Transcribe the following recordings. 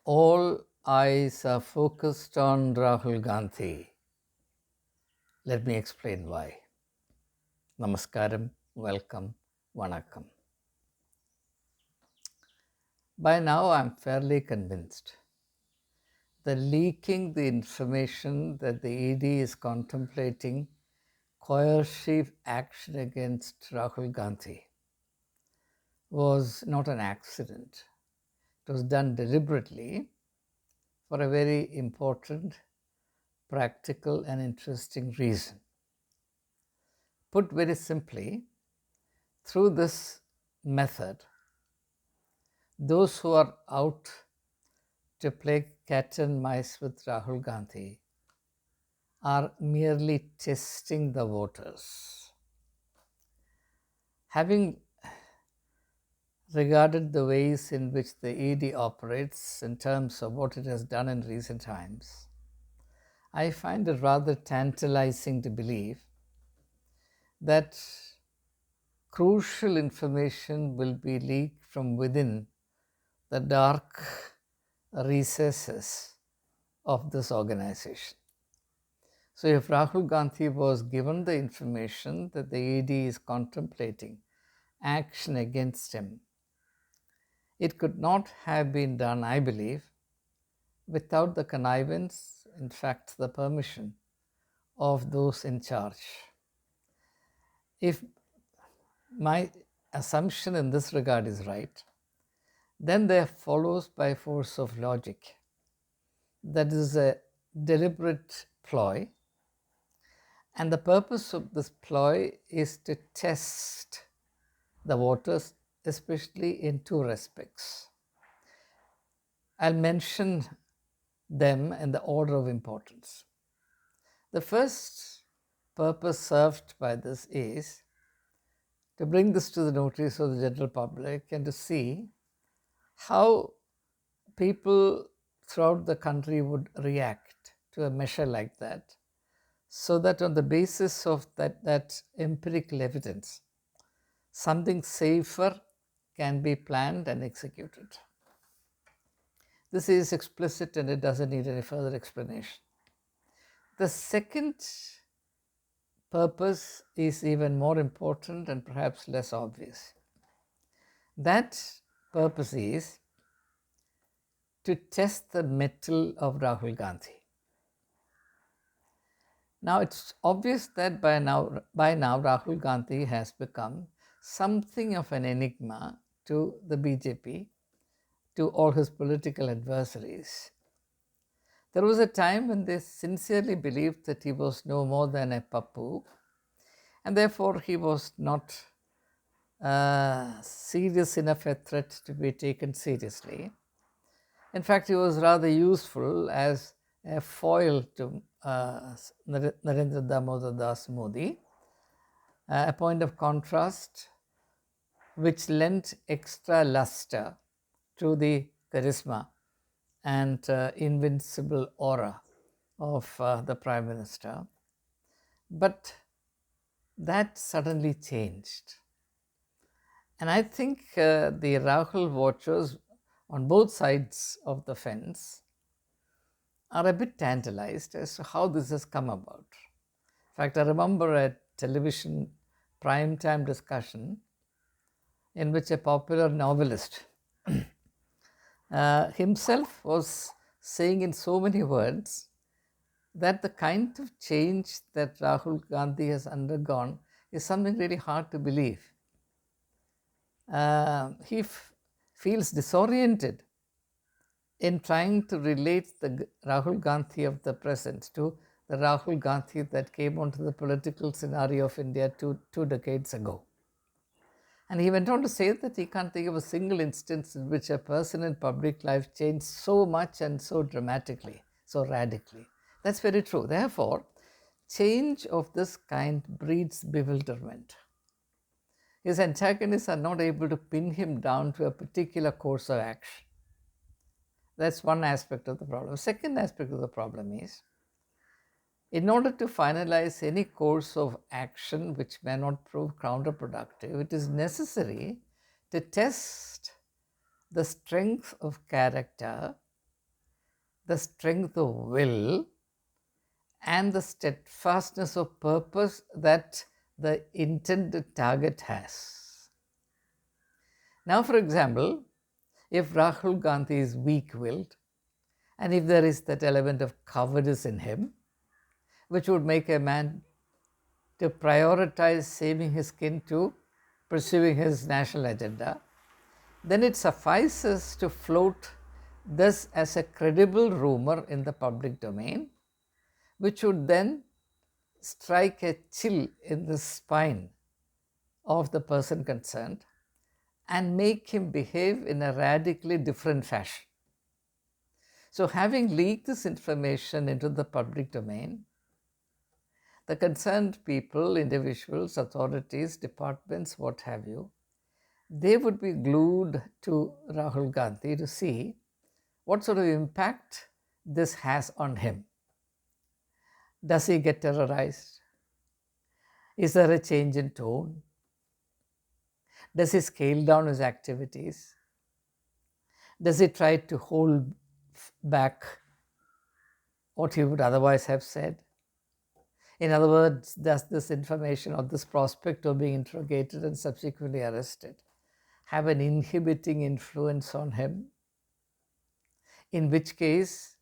All eyes are focused on Rahul Gandhi. Let me explain why. Namaskaram, welcome, vanakkam. By now, I'm fairly convinced that leaking the information that the ED is contemplating coercive action against Rahul Gandhi was not an accident. It was done deliberately for a very important, practical, and interesting reason. Put very simply, through this method, those who are out to play cat and mice with Rahul Gandhi are merely testing the voters. Having regarded the ways in which the ED operates in terms of what it has done in recent times, I find it rather tantalizing to believe that crucial information will be leaked from within the dark recesses of this organization. So if Rahul Gandhi was given the information that the ED is contemplating action against him, it could not have been done, I believe, without the connivance, in fact, the permission of those in charge. If my assumption in this regard is right, then there follows by force of logic that is a deliberate ploy, and the purpose of this ploy is to test the voters, especially in two respects. I'll mention them in the order of importance. The first purpose served by this is to bring this to the notice of the general public and to see how people throughout the country would react to a measure like that, so that on the basis of that empirical evidence, something safer can be planned and executed. This is explicit and it doesn't need any further explanation. The second purpose is even more important and perhaps less obvious. That purpose is to test the mettle of Rahul Gandhi. Now it's obvious that by now Rahul Gandhi has become something of an enigma to the BJP, to all his political adversaries. There was a time when they sincerely believed that he was no more than a pappu, and therefore he was not serious enough a threat to be taken seriously. In fact, he was rather useful as a foil to Narendra Damodar Das Modi, a point of contrast which lent extra luster to the charisma and invincible aura of the Prime Minister. But that suddenly changed. And I think the Rahul watchers on both sides of the fence are a bit tantalized as to how this has come about. In fact, I remember a television primetime discussion in which a popular novelist himself was saying in so many words that the kind of change that Rahul Gandhi has undergone is something really hard to believe. He feels disoriented in trying to relate the Rahul Gandhi of the present to the Rahul Gandhi that came onto the political scenario of India two decades ago. And he went on to say that he can't think of a single instance in which a person in public life changed so much and so dramatically, so radically. That's very true. Therefore, change of this kind breeds bewilderment. His antagonists are not able to pin him down to a particular course of action. That's one aspect of the problem. Second aspect of the problem is, in order to finalize any course of action which may not prove counterproductive, it is necessary to test the strength of character the strength of will, and the steadfastness of purpose that the intended target has. Now, for example, if Rahul Gandhi is weak-willed, and if there is that element of cowardice in him, which would make a man to prioritize saving his skin to pursuing his national agenda, then it suffices to float this as a credible rumor in the public domain, which would then strike a chill in the spine of the person concerned and make him behave in a radically different fashion. So, having leaked this information into the public domain, the concerned people, individuals, authorities, departments, what have you, they would be glued to Rahul Gandhi to see what sort of impact this has on him. Does he get terrorized? Is there a change in tone? Does he scale down his activities? Does he try to hold back what he would otherwise have said? In other words, does this information or this prospect of being interrogated and subsequently arrested have an inhibiting influence on him? In which case,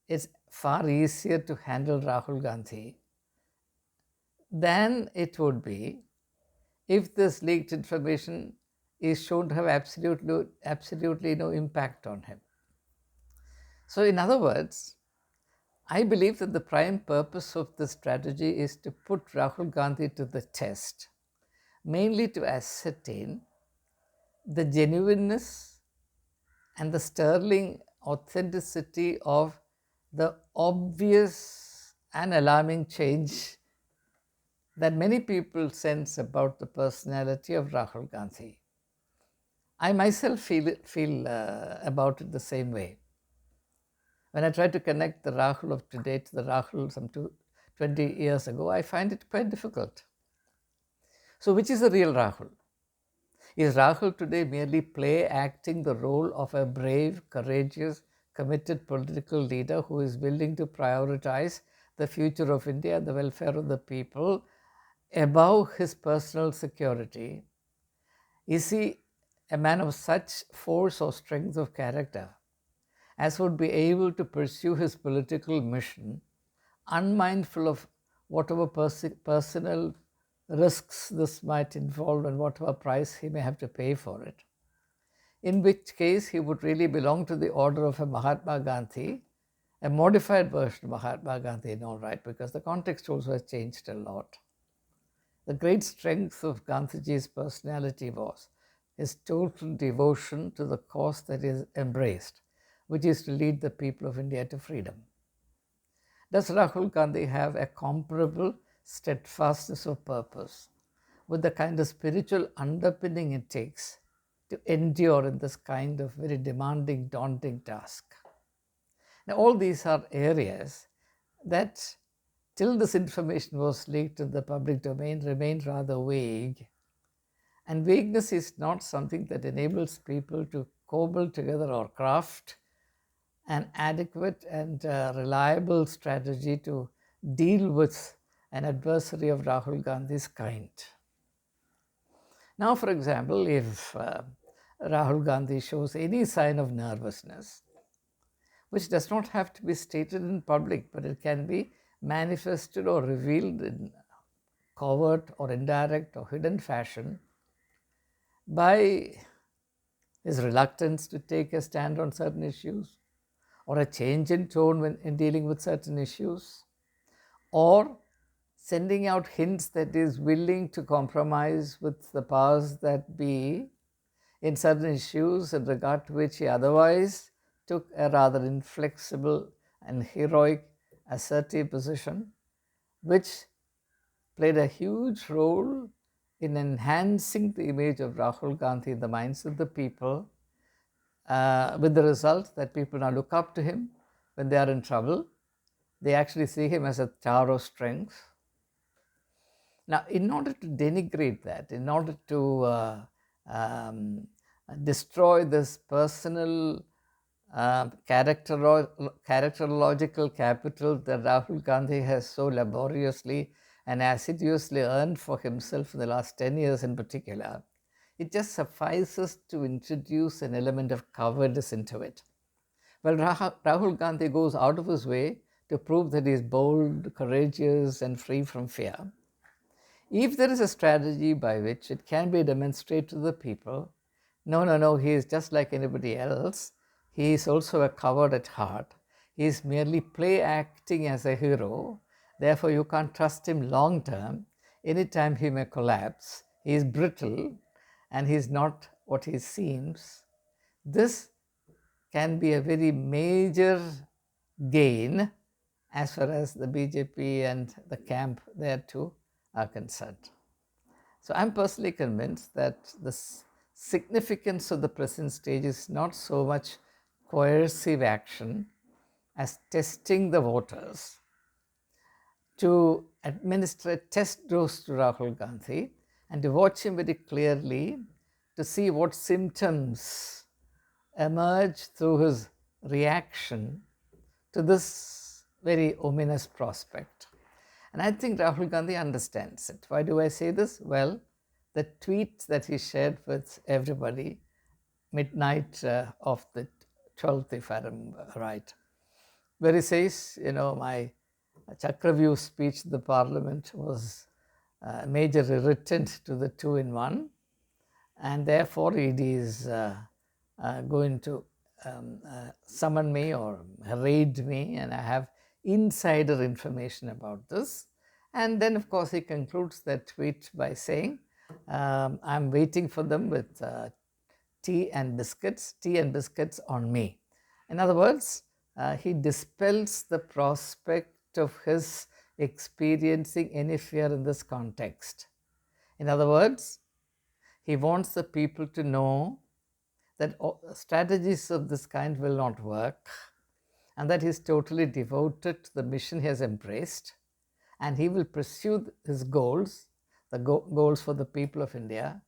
it's far easier to handle Rahul Gandhi than it would be if this leaked information is shown to have absolutely no impact on him. So, in other words, I believe that the prime purpose of this strategy is to put Rahul Gandhi to the test, mainly to ascertain the genuineness and the sterling authenticity of the obvious and alarming change that many people sense about the personality of Rahul Gandhi. I myself feel about it the same way. When I try to connect the Rahul of today to the Rahul some 20 years ago, I find it quite difficult. So, which is the real Rahul? Is Rahul today merely acting the role of a brave, courageous, committed political leader who is willing to prioritize the future of India and the welfare of the people above his personal security? Is he a man of such force or strength of character as would be able to pursue his political mission, unmindful of whatever personal risks this might involve and whatever price he may have to pay for it? In which case, he would really belong to the order of a Mahatma Gandhi, a modified version of Mahatma Gandhi, in all right, because the context also has changed a lot. The great strength of Gandhiji's personality was his total devotion to the cause that is embraced, which is to lead the people of India to freedom. Does Rahul Gandhi have a comparable steadfastness of purpose with the kind of spiritual underpinning it takes to endure in this kind of very demanding, daunting task? Now, all these are areas that, till this information was leaked in the public domain, remained rather vague. And vagueness is not something that enables people to cobble together or craft an adequate and reliable strategy to deal with an adversary of Rahul Gandhi's kind. Now, for example, if Rahul Gandhi shows any sign of nervousness, which does not have to be stated in public, but it can be manifested or revealed in covert or indirect or hidden fashion by his reluctance to take a stand on certain issues, or a change in tone when in dealing with certain issues, or sending out hints that is willing to compromise with the powers that be in certain issues in regard to which he otherwise took a rather inflexible and heroic, assertive position, which played a huge role in enhancing the image of Rahul Gandhi in the minds of the people, with the result that people now look up to him when they are in trouble. They actually see him as a tower of strength. Now, in order to denigrate that, in order to destroy this personal characterological capital that Rahul Gandhi has so laboriously and assiduously earned for himself in the last 10 years in particular, it just suffices to introduce an element of cowardice into it. Well, Rahul Gandhi goes out of his way to prove that he is bold, courageous, and free from fear. If there is a strategy by which it can be demonstrated to the people, no, he is just like anybody else. He is also a coward at heart. He is merely play acting as a hero. Therefore, you can't trust him long term. Anytime he may collapse. He is brittle and he is not what he seems. This can be a very major gain as far as the BJP and the camp there too are concerned. So I'm personally convinced that the significance of the present stage is not so much coercive action as testing the voters to administer a test dose to Rahul Gandhi and to watch him very clearly to see what symptoms emerge through his reaction to this very ominous prospect. And I think Rahul Gandhi understands it. Why do I say this? Well, the tweet that he shared with everybody midnight of the 12th, if I remember right, where he says, my Chakravyu speech to the parliament was a major irritant to the two-in-one, and therefore it is going to summon me or raid me, and I have insider information about this. And then, of course, he concludes that tweet by saying, I'm waiting for them with tea and biscuits on me. In other words, he dispels the prospect of his experiencing any fear in this context. In other words, he wants the people to know that strategies of this kind will not work and that he is totally devoted to the mission he has embraced, and he will pursue his goals, the goals for the people of India,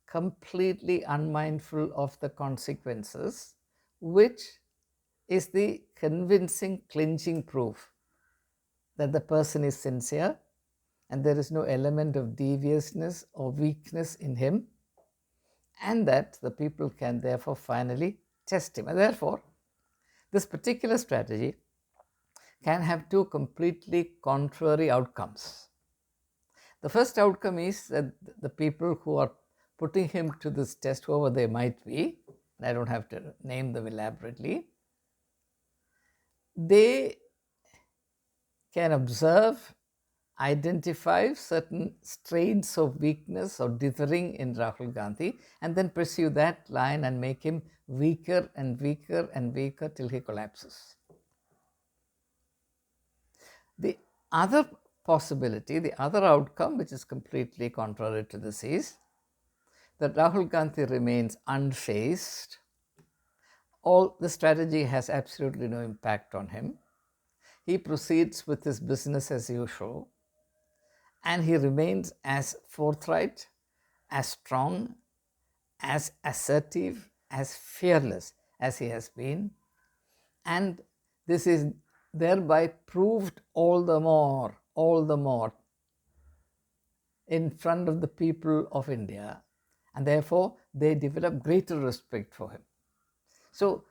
completely unmindful of the consequences, which is the convincing, clinching proof that the person is sincere and there is no element of deviousness or weakness in him, and that the people can therefore finally test him. And therefore, this particular strategy can have two completely contrary outcomes. The first outcome is that the people who are putting him to this test, whoever they might be, and I don't have to name them elaborately, they can observe, identify certain strains of weakness or dithering in Rahul Gandhi, and then pursue that line and make him weaker and weaker and weaker till he collapses. The other possibility, the other outcome, which is completely contrary to this, is that Rahul Gandhi remains unfazed. All the strategy has absolutely no impact on him. He proceeds with his business as usual, and he remains as forthright, as strong, as assertive, as fearless as he has been. And this is thereby proved all the more in front of the people of India, and therefore they develop greater respect for him. So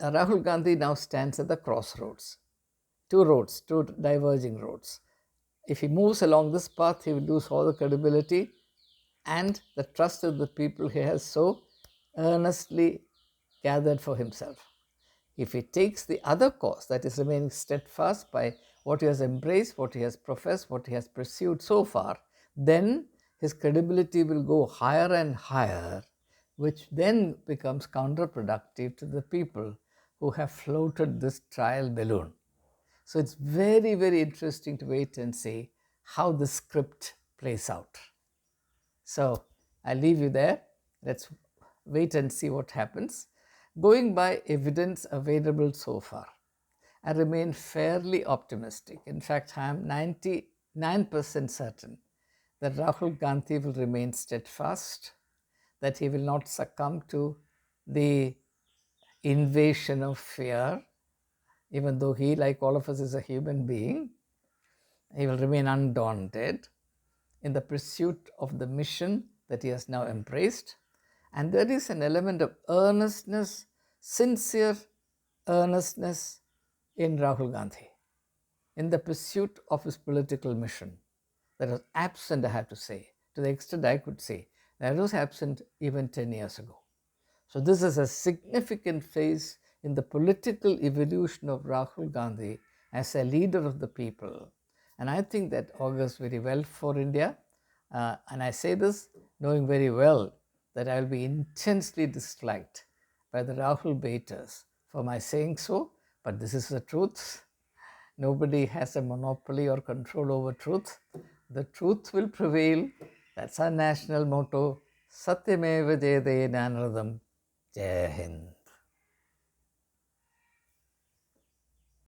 Rahul Gandhi now stands at the crossroads, two diverging roads. If he moves along this path, he will lose all the credibility and the trust of the people he has so earnestly gathered for himself. If he takes the other course, that is remaining steadfast by what he has embraced, what he has professed, what he has pursued so far, then his credibility will go higher and higher, which then becomes counterproductive to the people who have floated this trial balloon. So it's very, very interesting to wait and see how the script plays out. So I'll leave you there. Let's wait and see what happens. Going by evidence available so far, I remain fairly optimistic. In fact, I am 99% certain that Rahul Gandhi will remain steadfast, that he will not succumb to the invasion of fear, even though he, like all of us, is a human being, he will remain undaunted in the pursuit of the mission that he has now embraced. And there is an element of earnestness, sincere earnestness in Rahul Gandhi, in the pursuit of his political mission. That was absent, I have to say, to the extent I could say, that was absent even 10 years ago. So this is a significant phase in the political evolution of Rahul Gandhi as a leader of the people. And I think that augurs very well for India. And I say this knowing very well that I will be intensely disliked by the Rahul baiters for my saying so, but this is the truth. Nobody has a monopoly or control over truth. The truth will prevail. That's our national motto. Satyameva Jayate Nanradam. Jai Hind.